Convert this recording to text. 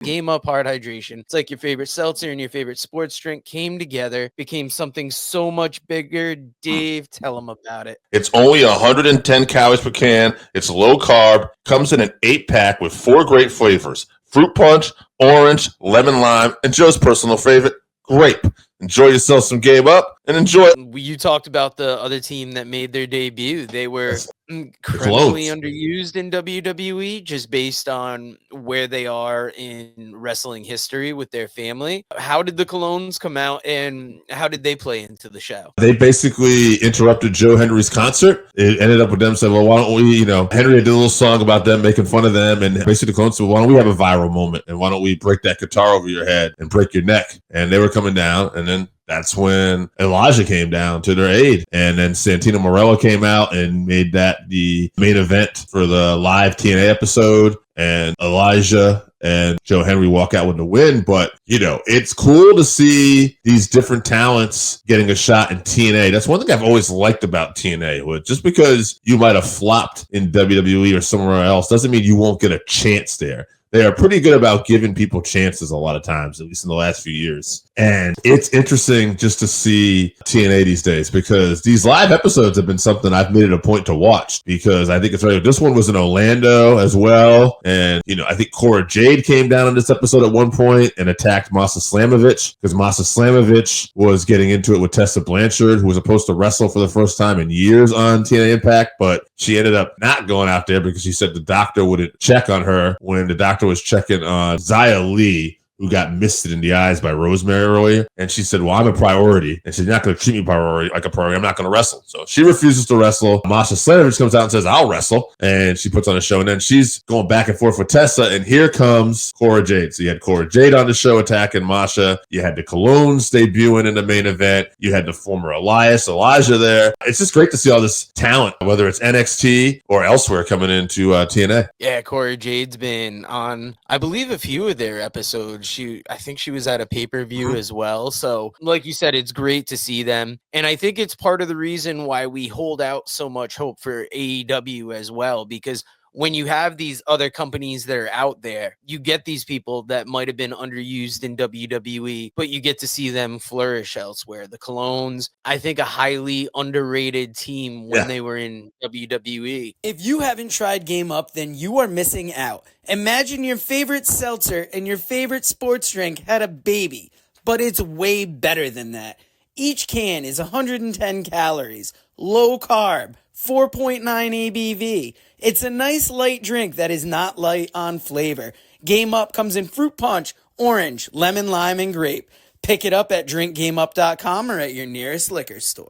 Game Up Hard Hydration. It's like your favorite seltzer and your favorite sports drink came together, became something so much bigger. Dave, tell them about it. It's only 110 calories per can. It's low carb. Comes in an 8-pack with 4 great flavors: fruit punch, orange, lemon lime, and Joe's personal favorite, grape. Enjoy yourself some Game Up and enjoy it. You talked about the other team that made their debut. They were incredibly Clones. underused in WWE just based on where they are in wrestling history with their family. How did the Colognes come out and how did they play into the show? They basically interrupted Joe Henry's concert. It ended up with them saying, well, why don't we, Henry did a little song about them, making fun of them. And basically the Colognes said, well, why don't we have a viral moment? And why don't we break that guitar over your head and break your neck? And they were coming down. And then that's when Elijah came down to their aid. And then Santino Marella came out and made that the main event for the live TNA episode. And Elijah and Joe Henry walk out with the win. But, it's cool to see these different talents getting a shot in TNA. That's one thing I've always liked about TNA. Just because you might have flopped in WWE or somewhere else doesn't mean you won't get a chance there. They are pretty good about giving people chances a lot of times, at least in the last few years. And it's interesting just to see TNA these days because these live episodes have been something I've made it a point to watch because I think it's right. This one was in Orlando as well. And, I think Cora Jade came down on this episode at one point and attacked Masa Slamovich because Masa Slamovich was getting into it with Tessa Blanchard, who was supposed to wrestle for the first time in years on TNA Impact, but she ended up not going out there because she said the doctor wouldn't check on her when the doctor was checking on Zia Lee, who got misted in the eyes by Rosemary earlier. And she said, well, I'm a priority. And she's not going to treat me like a priority. I'm not going to wrestle. So she refuses to wrestle. Masha Slamovich comes out and says, I'll wrestle. And she puts on a show. And then she's going back and forth with Tessa. And here comes Cora Jade. So you had Cora Jade on the show attacking Masha. You had the Colognes debuting in the main event. You had the former Elijah there. It's just great to see all this talent, whether it's NXT or elsewhere, coming into TNA. Yeah, Cora Jade's been on, I believe, a few of their episodes. I think she was at a pay-per-view as well. So like you said, it's great to see them. And I think it's part of the reason why we hold out so much hope for AEW as well, because when you have these other companies that are out there, you get these people that might have been underused in WWE, but you get to see them flourish elsewhere. The Colognes, I think, a highly underrated team when they were in WWE. If you haven't tried Game Up, then you are missing out. Imagine your favorite seltzer and your favorite sports drink had a baby, but it's way better than that. Each can is 110 calories, low carb, 4.9 ABV. It's a nice light drink that is not light on flavor. Game Up comes in fruit punch, orange, lemon, lime, and grape. Pick it up at drinkgameup.com or at your nearest liquor store.